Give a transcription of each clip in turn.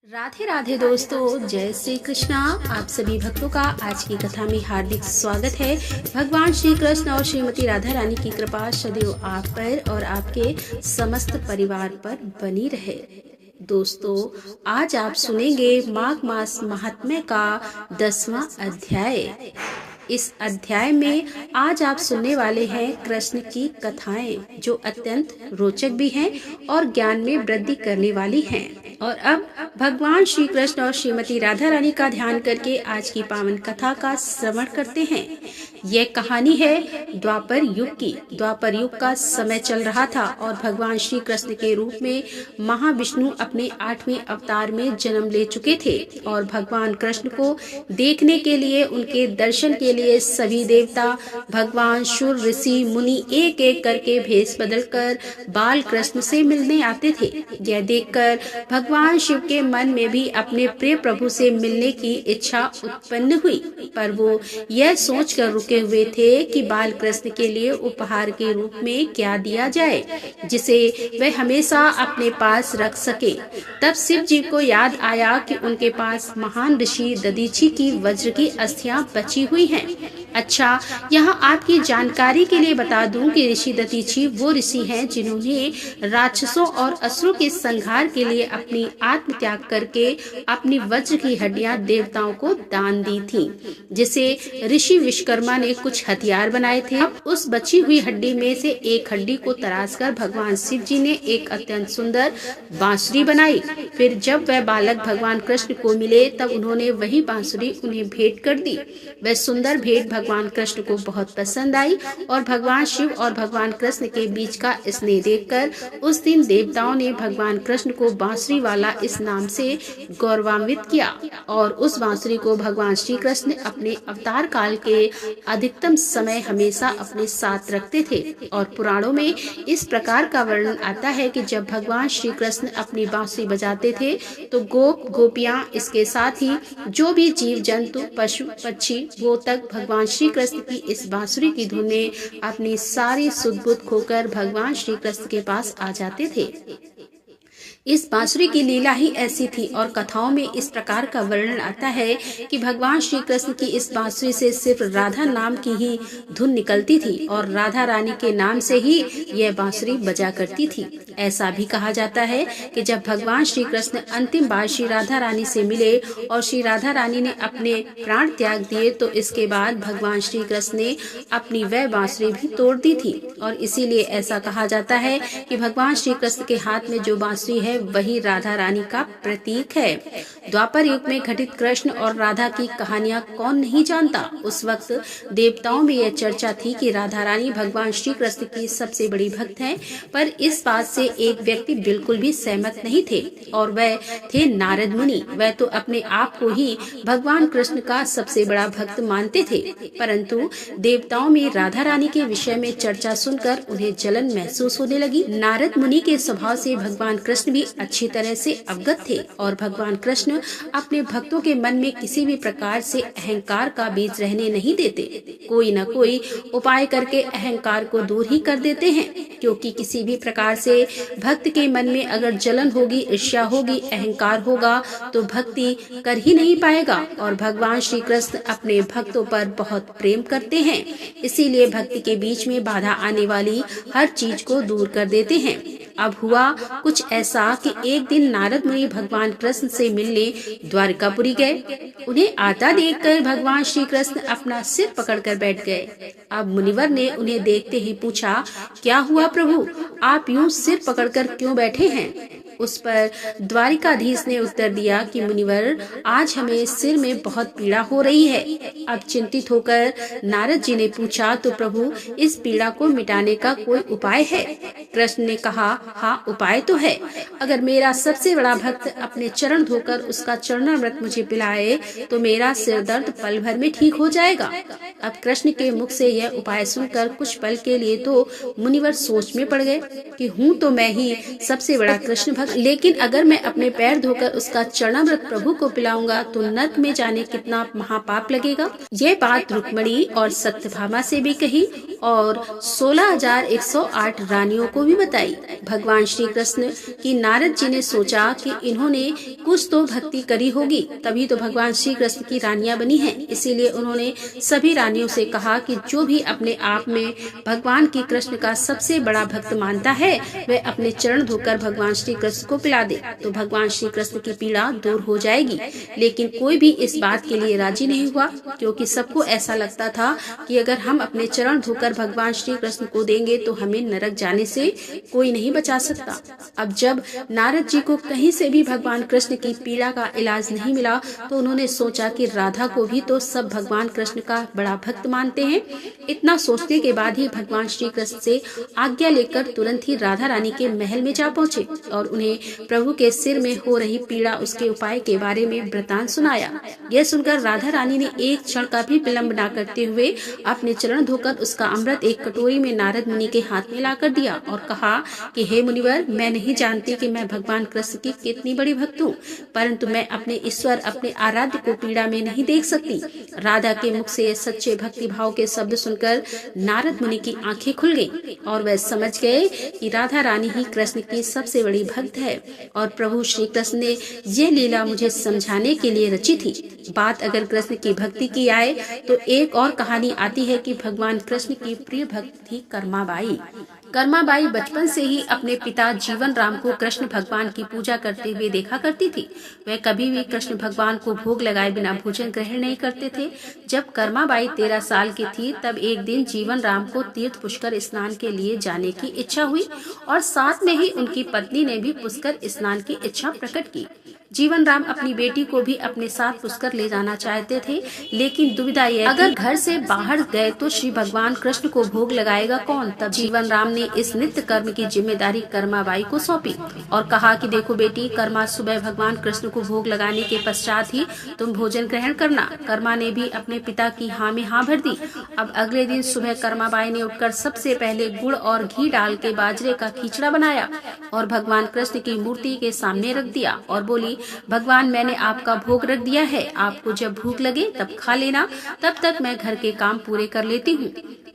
राधे राधे दोस्तों, जय श्री कृष्णा। आप सभी भक्तों का आज की कथा में हार्दिक स्वागत है। भगवान श्री कृष्ण और श्रीमती राधा रानी की कृपा सदैव आप पर और आपके समस्त परिवार पर बनी रहे। दोस्तों, आज आप सुनेंगे माघ मास महात्म्य का 10वां अध्याय। इस अध्याय में आज आप सुनने वाले हैं कृष्ण की कथाएं, जो अत्यंत रोचक भी हैं और ज्ञान में वृद्धि करने वाली हैं। और अब भगवान श्री कृष्ण और श्रीमती राधा रानी का ध्यान करके आज की पावन कथा का श्रवण करते हैं। यह कहानी है द्वापर युग की। द्वापर युग का समय चल रहा था और भगवान श्री कृष्ण के रूप में महाविष्णु अपने 8वें अवतार में जन्म ले चुके थे और भगवान कृष्ण को देखने के लिए, उनके दर्शन के लिए सभी देवता, भगवान, शूर, ऋषि, मुनि एक एक करके भेष बदलकर बाल कृष्ण से मिलने आते थे। यह देखकर भगवान शिव के मन में भी अपने प्रिय प्रभु से मिलने की इच्छा उत्पन्न हुई, पर वो यह सोचकर रुके हुए थे कि बाल कृष्ण के लिए उपहार के रूप में क्या दिया जाए जिसे वह हमेशा अपने पास रख सके। तब शिव जी को याद आया कि उनके पास महान ऋषि दधीची की वज्र की अस्थियां बची हुई हैं। अच्छा, यहाँ आपकी जानकारी के लिए बता दूं कि ऋषि दधीची वो ऋषि हैं जिन्होंने राक्षसों और असुरों के संहार के लिए अपनी आत्म त्याग करके अपनी वज्र की हड्डियां देवताओं को दान दी थी, जिसे ऋषि विश्वकर्मा ने कुछ हथियार बनाए थे। अब उस बची हुई हड्डी में से एक हड्डी को तराशकर भगवान शिव जी ने एक अत्यंत सुंदर बांसुरी बनाई। फिर जब वह बालक भगवान कृष्ण को मिले तब उन्होंने वही बांसुरी उन्हें भेंट कर दी। वह सुंदर भेंट भगवान कृष्ण को बहुत पसंद आई और भगवान शिव और भगवान कृष्ण के बीच का स्नेह देखकर उस दिन देवताओं ने भगवान कृष्ण को बांसुरी वाला इस नाम से गौरवान्वित किया और उस बांसुरी को भगवान श्री कृष्ण अपने अवतार काल के अधिकतम समय हमेशा अपने साथ रखते थे। और पुराणों में इस प्रकार का वर्णन आता है कि जब भगवान श्री कृष्ण अपनी बांसुरी बजाते थे तो गोप गोपियां, इसके साथ ही जो भी जीव जंतु, पशु पक्षी, वो तक भगवान श्री कृष्ण की इस बांसुरी की धुन में अपनी सारी सुध बुध खोकर भगवान श्री कृष्ण के पास आ जाते थे। इस बांसुरी की लीला ही ऐसी थी और कथाओं में इस प्रकार का वर्णन आता है कि भगवान श्री कृष्ण की इस बांसुरी से सिर्फ राधा नाम की ही धुन निकलती थी और राधा रानी के नाम से ही यह बांसुरी बजा करती थी। ऐसा भी कहा जाता है कि जब भगवान श्री कृष्ण अंतिम बार श्री राधा रानी से मिले और श्री राधा रानी ने अपने प्राण त्याग दिए तो इसके बाद भगवान श्री कृष्ण ने अपनी वह बांसुरी भी तोड़ दी थी और इसीलिए ऐसा कहा जाता है कि भगवान श्री कृष्ण के हाथ में जो बांसुरी है वही राधा रानी का प्रतीक है। द्वापर युग में घटित कृष्ण और राधा की कहानियां कौन नहीं जानता। उस वक्त देवताओं में यह चर्चा थी कि राधा रानी भगवान श्री कृष्ण की सबसे बड़ी भक्त हैं, पर इस बात से एक व्यक्ति बिल्कुल भी सहमत नहीं थे और वह थे नारद मुनि। वह तो अपने आप को ही भगवान कृष्ण का सबसे बड़ा भक्त मानते थे, परंतु देवताओं में राधा रानी के विषय में चर्चा सुनकर उन्हें जलन महसूस होने लगी। नारद मुनि के स्वभाव से भगवान कृष्ण भी अच्छी तरह से अवगत थे और भगवान कृष्ण अपने भक्तों के मन में किसी भी प्रकार से अहंकार का बीज रहने नहीं देते। कोई न कोई उपाय करके अहंकार को दूर ही कर देते हैं, क्योंकि किसी भी प्रकार से भक्त के मन में अगर जलन होगी, ईर्ष्या होगी, अहंकार होगा तो भक्ति कर ही नहीं पाएगा। और भगवान श्री कृष्ण अपने भक्तों पर बहुत प्रेम करते हैं, इसीलिए भक्ति के बीच में बाधा आने वाली हर चीज को दूर कर देते हैं। अब हुआ कुछ ऐसा कि एक दिन नारद मुनि भगवान कृष्ण से मिलने द्वारकापुरी गए। उन्हें आता देखकर भगवान श्री कृष्ण अपना सिर पकड़कर बैठ गए। अब मुनिवर ने उन्हें देखते ही पूछा, क्या हुआ प्रभु, आप यूं सिर पकड़कर क्यों बैठे हैं? उस पर द्वारिकाधीश ने उत्तर दिया कि मुनिवर, आज हमें सिर में बहुत पीड़ा हो रही है। अब चिंतित होकर नारद जी ने पूछा, तो प्रभु इस पीड़ा को मिटाने का कोई उपाय है? कृष्ण ने कहा, हाँ उपाय तो है। अगर मेरा सबसे बड़ा भक्त अपने चरण धोकर उसका चरणामृत मुझे पिलाए तो मेरा सिर दर्द पल भर में ठीक हो जाएगा। अब कृष्ण के मुख से यह उपाय सुनकर कुछ पल के लिए तो मुनिवर सोच में पड़ गए कि हूँ तो मैं ही सबसे बड़ा कृष्ण भक्त लेकिन अगर मैं अपने पैर धोकर उसका चरणामृत प्रभु को पिलाऊंगा तो नर्क में जाने कितना महापाप लगेगा। ये बात रुक्मिणी और सत्यभामा से भी कही और 16,108 रानियों को भी बताई। भगवान श्री कृष्ण की नारद जी ने सोचा कि इन्होंने कुछ तो भक्ति करी होगी, तभी तो भगवान श्री कृष्ण की रानियां बनी हैं। इसीलिए उन्होंने सभी रानियों से कहा कि जो भी अपने आप में भगवान की कृष्ण का सबसे बड़ा भक्त मानता है वह अपने चरण धोकर भगवान श्री कृष्ण को पिला दे तो भगवान श्री कृष्ण की पीड़ा दूर हो जाएगी। लेकिन कोई भी इस बात के लिए राजी नहीं हुआ, क्योंकि सबको ऐसा लगता था कि अगर हम अपने चरण धोकर भगवान श्री कृष्ण को देंगे तो हमें नरक जाने से कोई नहीं बचा सकता। अब जब नारद जी को कहीं से भी भगवान कृष्ण की पीड़ा का इलाज नहीं मिला तो उन्होंने सोचा कि राधा को भी तो सब भगवान कृष्ण का बड़ा भक्त मानते हैं। इतना सोचने के बाद ही भगवान श्री कृष्ण से आज्ञा लेकर तुरंत ही राधा रानी के महल में जा पहुँचे और उन्हें प्रभु के सिर में हो रही पीड़ा उसके उपाय के बारे में वृतांत सुनाया। यह सुनकर राधा रानी ने एक क्षण का भी विलम्ब न करते हुए अपने चरण धोकर उसका अमृत एक कटोरी में नारद मुनि के हाथ में लाकर दिया और कहा कि हे मुनिवर, मैं नहीं जानती कि मैं भगवान कृष्ण की कितनी बड़ी भक्त हूँ, परंतु मैं अपने ईश्वर अपने आराध्य को पीड़ा में नहीं देख सकती। राधा के मुख से सच्चे भक्ति भाव के शब्द सुनकर नारद मुनि की आंखें खुल गईं और वह समझ गए कि राधा रानी ही कृष्ण की सबसे बड़ी भक्त है और प्रभु श्री कृष्ण ने यह लीला मुझे समझाने के लिए रची थी। बात अगर कृष्ण की भक्ति की आए तो एक और कहानी आती है कि भगवान कृष्ण की प्रिय भक्त थी कर्माबाई। कर्माबाई बचपन से ही अपने पिता जीवन राम को कृष्ण भगवान की पूजा करते हुए देखा करती थी। वह कभी भी कृष्ण भगवान को भोग लगाए बिना भोजन ग्रहण नहीं करते थे। जब कर्माबाई 13 साल की थी तब एक दिन जीवन राम को तीर्थ पुष्कर स्नान के लिए जाने की इच्छा हुई और साथ में ही उनकी पत्नी ने भी पुष्कर स्नान की इच्छा प्रकट की। जीवन राम अपनी बेटी को भी अपने साथ पुष्कर ले जाना चाहते थे, लेकिन दुविधा यह अगर घर से बाहर गए तो श्री भगवान कृष्ण को भोग लगाएगा कौन। तब जीवन राम ने इस नित्य कर्म की जिम्मेदारी कर्माबाई को सौंपी और कहा कि देखो बेटी, कर्मा सुबह भगवान कृष्ण को भोग लगाने के पश्चात ही तुम भोजन ग्रहण करना। कर्मा ने भी अपने पिता की हाँ में हाँ भर दी। अब अगले दिन सुबह कर्माबाई ने उठकर सबसे पहले गुड़ और घी डाल के बाजरे का खिचड़ा बनाया और भगवान कृष्ण की मूर्ति के सामने रख दिया और बोली, भगवान, मैंने आपका भोग रख दिया है, आपको जब भूख लगे तब खा लेना, तब तक मैं घर के काम पूरे कर लेती हूँ।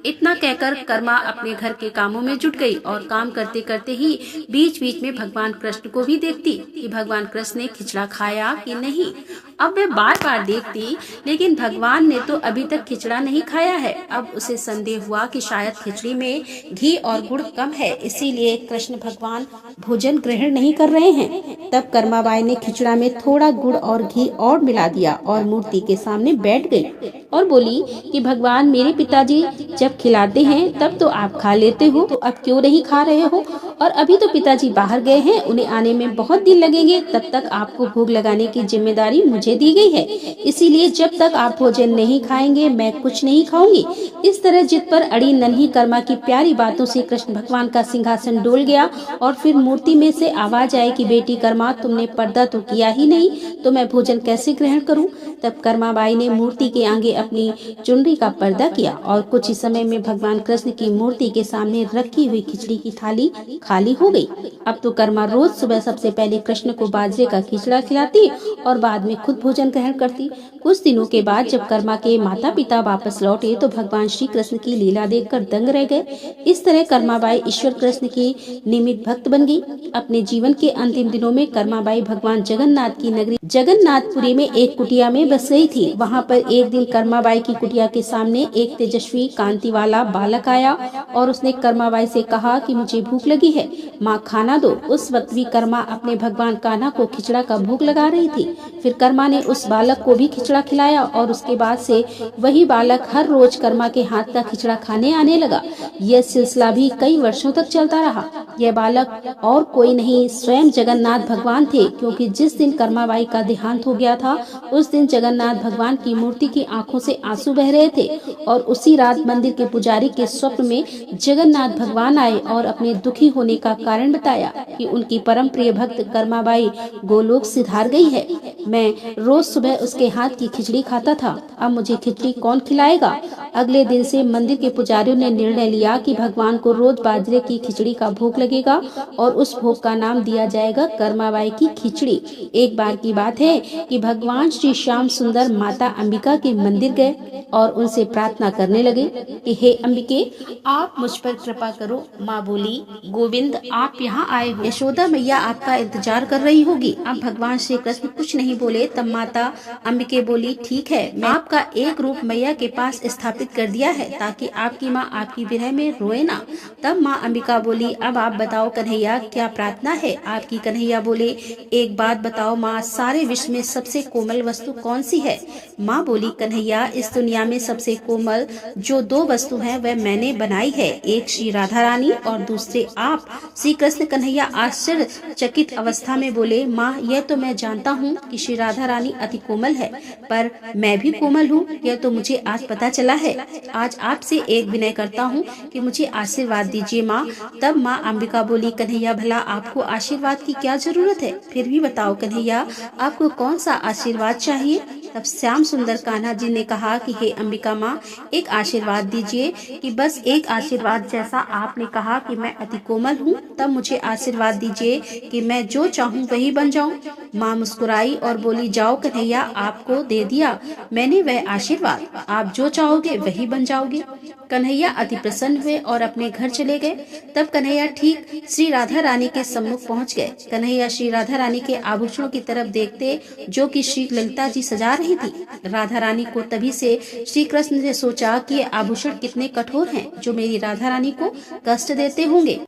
इतना कहकर कर्मा अपने घर के कामों में जुट गई और काम करते करते ही बीच बीच में भगवान कृष्ण को भी देखती कि भगवान कृष्ण ने खिचड़ा खाया कि नहीं। अब वे बार बार देखती, लेकिन भगवान ने तो अभी तक खिचड़ा नहीं खाया है। अब उसे संदेह हुआ कि शायद खिचड़ी में घी और गुड़ कम है, इसीलिए कृष्ण भगवान भोजन ग्रहण नहीं कर रहे हैं। तब कर्माबाई ने खिचड़ा में थोड़ा गुड़ और घी और मिला दिया और मूर्ति के सामने बैठ गई और बोली कि भगवान, मेरे पिताजी जब खिलाते हैं तब तो आप खा लेते हो, तो अब क्यों नहीं खा रहे हो? और अभी तो पिताजी बाहर गए हैं, उन्हें आने में बहुत दिन लगेंगे, तब तक आपको भोग लगाने की जिम्मेदारी मुझे दी गई है, इसीलिए जब तक आप भोजन नहीं खाएंगे मैं कुछ नहीं खाऊंगी। इस तरह जिद पर अड़ी नन्ही कर्मा की प्यारी बातों से कृष्ण भगवान का सिंहासन डोल गया और फिर मूर्ति में से आवाज आई कि बेटी कर्मा, तुमने पर्दा तो किया ही नहीं, तो मैं भोजन कैसे ग्रहण करूं? तब कर्माबाई ने मूर्ति के आगे अपनी चुनरी का पर्दा किया और कुछ ही समय में भगवान कृष्ण की मूर्ति के सामने रखी हुई खिचड़ी की थाली खाली हो गई। अब तो कर्मा रोज सुबह सबसे पहले कृष्ण को बाजरे का खिचड़ा खिलाती और बाद में खुद भोजन ग्रहण करती। कुछ दिनों के बाद जब कर्मा के माता पिता वापस लौटे तो भगवान श्री कृष्ण की लीला देखकर दंग रह गए। इस तरह कर्माबाई ईश्वर कृष्ण की निमित्त भक्त बन गई। अपने जीवन के अंतिम दिनों में कर्माबाई भगवान जगन्नाथ की नगरी जगन्नाथपुरी में एक कुटिया में बस गई थी। वहाँ पर एक दिन कर्माबाई की कुटिया के सामने एक तेजस्वी कांति वाला बालक आया और उसने कर्माबाई से कहा कि मुझे भूख लगी है, माँ खाना दो। उस वक्त भी कर्मा अपने भगवान कान्हा को खिचड़ा का भोग लगा रही थी। फिर कर्मा ने उस बालक को भी खिचड़ा खिलाया और उसके बाद से वही बालक हर रोज कर्मा के हाथ का खिचड़ा खाने आने लगा। यह सिलसिला भी कई वर्षों तक चलता रहा। यह बालक और कोई नहीं, स्वयं जगन्नाथ भगवान थे, क्योंकि जिस दिन कर्माबाई का देहांत हो गया था उस दिन जगन्नाथ भगवान की मूर्ति की आंखों से आंसू बह रहे थे और उसी रात मंदिर के पुजारी के स्वप्न में जगन्नाथ भगवान आए और अपने दुखी होने का कारण बताया कि उनकी परम प्रिय भक्त कर्माबाई गोलोक सिधार गई है। मैं रोज सुबह उसके हाथ की खिचड़ी खाता था, अब मुझे खिचड़ी कौन खिलाएगा? अगले दिन से मंदिर के पुजारियों ने निर्णय लिया कि भगवान को रोज बाजरे की खिचड़ी का भोग लगेगा और उस भोग का नाम दिया जाएगा कर्माबाई की खिचड़ी। एक बार की बात है कि भगवान श्री श्याम सुंदर माता अंबिका के मंदिर गए और उनसे प्रार्थना करने लगे कि हे अंबिके, आप मुझ पर कृपा करो। माँ बोली, गोविंद आप यहाँ आए हो, यशोदा मैया आपका इंतजार कर रही होगी। अब भगवान श्री कृष्ण कुछ नहीं बोले। तब माता अंबिके बोली, ठीक है, मैं आपका एक रूप मैया के पास स्थापित कर दिया है ताकि आपकी माँ आपकी विरह में रोए ना। तब माँ अंबिका बोली, अब आप बताओ कन्हैया, क्या प्रार्थना है आपकी? कन्हैया बोले, एक बात बताओ माँ, सारे विश्व में सबसे कोमल वस्तु कौन सी है? माँ बोली, कन्हैया, इस दुनिया में सबसे कोमल जो दो वस्तु हैं वह मैंने बनाई है, एक श्री राधा रानी और दूसरे आप। श्री कृष्ण कन्हैया आश्चर्यचकित अवस्था में बोले, माँ, यह तो मैं जानता हूँ कि श्री राधा रानी अति कोमल है, पर मैं भी कोमल हूँ, यह तो मुझे आज पता चला है। आज आपसे एक विनय करता हूँ कि मुझे आशीर्वाद दीजिए माँ। तब माँ अंबिका बोली, कन्हैया, भला आपको आशीर्वाद की क्या जरूरत है? फिर भी बताओ कन्हैया, आपको कौन सा आशीर्वाद चाहिए? तब श्याम सुंदर कान्हा जी ने कहा कि हे अंबिका माँ, एक आशीर्वाद दीजिए कि बस एक आशीर्वाद, जैसा आपने कहा कि मैं अति कोमल हूँ, तब मुझे आशीर्वाद दीजिए कि मैं जो चाहूँ वही बन जाऊँ। माँ मुस्कुराई और बोली, जाओ कन्हैया, आपको दे दिया मैंने वह आशीर्वाद, आप जो चाहोगे वही बन जाओगे। कन्हैया अति प्रसन्न हुए और अपने घर चले गए। तब कन्हैया ठीक श्री राधा रानी के सम्मुख पहुंच गए। कन्हैया श्री राधा रानी के आभूषणों की तरफ देखते जो कि श्री ललिता जी सजा रही थी। राधा रानी को तभी से श्री कृष्ण ने सोचा कि ये आभूषण कितने कठोर हैं, जो मेरी राधा रानी को कष्ट देते होंगे।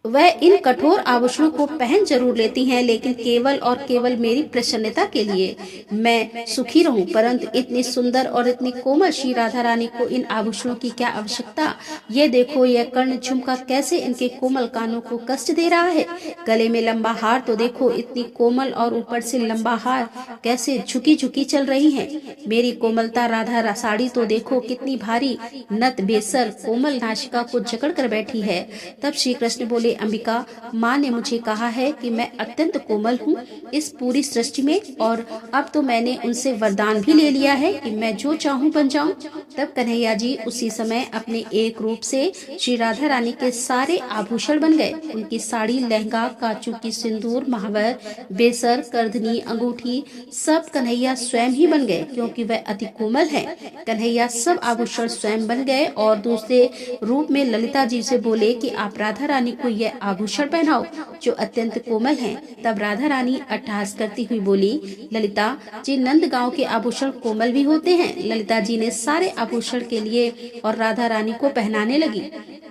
वह इन कठोर आभूषणों को पहन जरूर लेती हैं, लेकिन केवल और केवल मेरी प्रसन्नता के लिए, मैं सुखी रहूं। परंतु इतनी सुंदर और इतनी कोमल श्री राधा रानी को इन आभूषणों की क्या आवश्यकता? ये देखो, यह कर्ण झुमका कैसे इनके कोमल कानों को कष्ट दे रहा है। गले में लंबा हार तो देखो, इतनी कोमल, और ऊपर से लंबा हार कैसे झुकी झुकी चल रही है। मेरी कोमलता राधा साड़ी तो देखो कितनी भारी, नत बेसर कोमल नाशिका को जकड़ कर बैठी है। तब श्री कृष्ण बोले, अंबिका, माँ ने मुझे कहा है कि मैं अत्यंत कोमल हूँ इस पूरी सृष्टि में, और अब तो मैंने उनसे वरदान भी ले लिया है कि मैं जो चाहूँ बन जाऊँ। तब कन्हैया जी उसी समय अपने एक रूप से श्री राधा रानी के सारे आभूषण बन गए। उनकी साड़ी, लहंगा, काचू की सिंदूर, महावर, बेसर, करधनी, अंगूठी सब कन्हैया स्वयं ही बन गए, क्योंकि वह अति कोमल है। कन्हैया सब आभूषण स्वयं बन गए और दूसरे रूप में ललिता जी से बोले कि आप राधा रानी को यह आभूषण पहनाओ जो अत्यंत कोमल हैं। तब राधा रानी अट्टहास करती हुई बोली, ललिता जी, नंद गांव के आभूषण कोमल भी होते हैं। ललिता जी ने सारे आभूषण के लिए और राधा रानी को पहनाने लगी।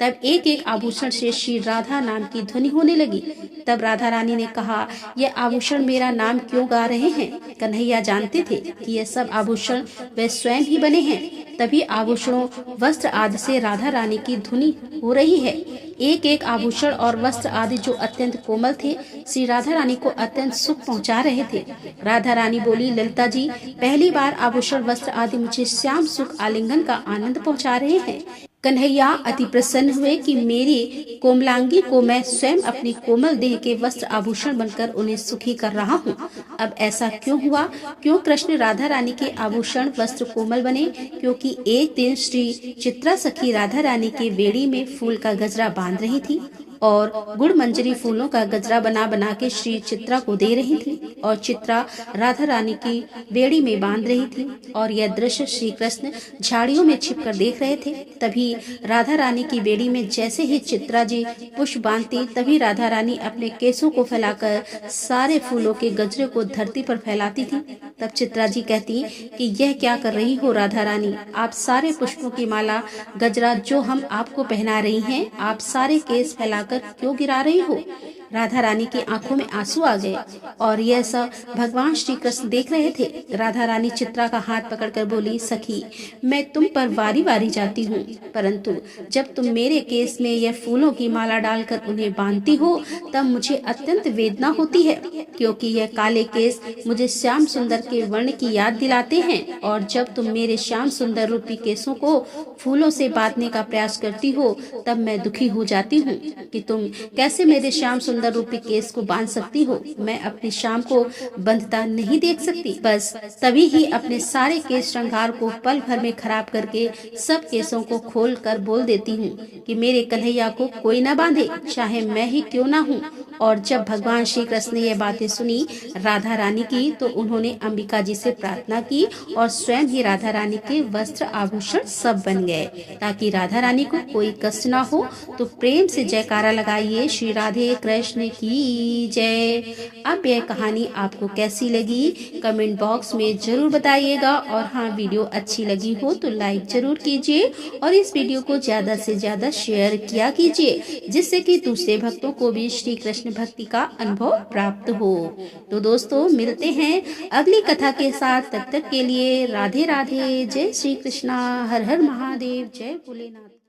तब एक एक आभूषण से श्री राधा नाम की ध्वनि होने लगी। तब राधा रानी ने कहा, यह आभूषण मेरा नाम क्यों गा रहे हैं? कन्हैया जानते थे कि यह सब आभूषण वे स्वयं ही बने हैं, तभी आभूषणों, वस्त्र आदि से राधा रानी की धुनी हो रही है। एक एक आभूषण और वस्त्र आदि जो अत्यंत कोमल थे, श्री राधा रानी को अत्यंत सुख पहुंचा रहे थे। राधा रानी बोली, ललिता जी, पहली बार आभूषण, वस्त्र आदि मुझे श्याम सुख आलिंगन का आनंद पहुंचा रहे हैं। कन्हैया अति प्रसन्न हुए कि मेरी कोमलांगी को मैं स्वयं अपनी कोमल देह के वस्त्र आभूषण बनकर उन्हें सुखी कर रहा हूँ। अब ऐसा क्यों हुआ? क्यों कृष्ण राधा रानी के आभूषण वस्त्र कोमल बने? क्योंकि एक दिन श्री चित्रा सखी राधा रानी के बेड़ी में फूल का गजरा बांध रही थी और गुड़ मंजरी फूलों का गजरा बना बना के श्री चित्रा को दे रही थी, और चित्रा राधा रानी की बेड़ी में बांध रही थी। और यह दृश्य श्री कृष्ण झाड़ियों में छिपकर देख रहे थे। तभी राधा रानी की बेड़ी में जैसे ही चित्रा जी पुष्प बांधती, तभी राधा रानी अपने केसों को फैलाकर सारे फूलों के गजरे को धरती पर फैलाती थी। तब चित्रा जी कहती कि यह क्या कर रही हो राधा रानी? आप सारे पुष्पों की माला, गजरा जो हम आपको पहना रही हैं, आप सारे केस फैलाकर क्यों गिरा रही हो? राधा रानी की आंखों में आंसू आ गए और यह सब भगवान श्री कृष्ण देख रहे थे। राधा रानी चित्रा का हाथ पकड़कर बोली, सखी, मैं तुम पर वारी वारी जाती हूँ, परंतु जब तुम मेरे केस में यह फूलों की माला डालकर उन्हें बांधती हो, तब मुझे अत्यंत वेदना होती है, क्योंकि यह काले केस मुझे श्याम सुंदर के वर्ण की याद दिलाते हैं। और जब तुम मेरे श्याम सुंदर रूपी केसों को फूलों से बांधने का प्रयास करती हो, तब मैं दुखी हो जाती हूँ कि तुम कैसे मेरे श्याम सुंदर सुंदर रूपी केस को बांध सकती हो, मैं अपनी शाम को बंधता नहीं देख सकती। बस तभी ही अपने सारे केस श्रृंगार को पल भर में खराब करके सब केसों को खोल कर बोल देती हूँ कि मेरे कन्हैया को कोई न बांधे, चाहे मैं ही क्यों ना हूँ। और जब भगवान श्री कृष्ण ने ये बातें सुनी राधा रानी की, तो उन्होंने अंबिका जी से प्रार्थना की और स्वयं ही राधा रानी के वस्त्र आभूषण सब बन गए, ताकि राधा रानी को कोई कष्ट ना हो। तो प्रेम से जयकारा लगाइए श्री राधे कृष्ण की जय। अब यह कहानी आपको कैसी लगी कमेंट बॉक्स में जरूर बताइएगा। और हाँ, वीडियो अच्छी लगी हो तो लाइक जरूर कीजिए और इस वीडियो को ज्यादा से ज्यादा शेयर किया कीजिए, जिससे कि दूसरे भक्तों को भी श्री कृष्ण भक्ति का अनुभव प्राप्त हो। तो दोस्तों, मिलते हैं अगली कथा के साथ। तब तक के लिए राधे राधे, जय श्री कृष्णा, हर हर महादेव, जय भोलेनाथ।